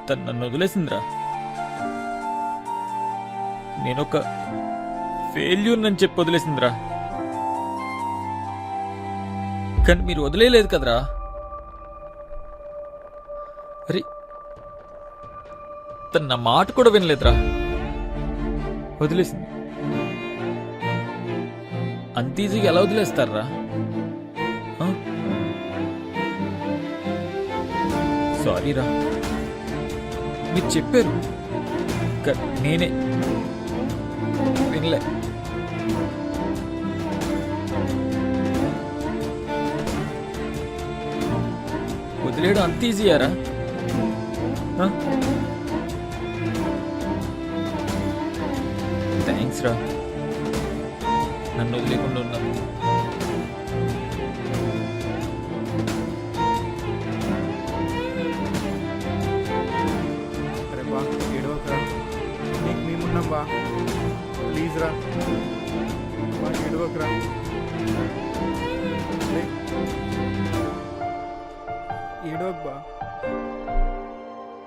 తను నన్ను వదిలేసిందిరా. నేనొక ఫెయిల్యూర్ అని చెప్పి వదిలేసిందిరా. కానీ మీరు వదిలేయలేదు కదరా. అరే తను నా మాట కూడా వినలేదురా, వదిలేసింది. అంత ఈజీగా ఎలా వదిలేస్తారా? సారీరా, మీరు చెప్పారు నేనే వినలే. వదిలేయడం అంత ఈజీయారా? థ్యాంక్స్ రా, నన్ను వదిలేకుండా ఉన్నాను. అరే బా ఏడవకరా, నీకు మేమున్నాం బా, ప్లీజ్ రా బా, ఏడవకరా. ఏడవకు బా.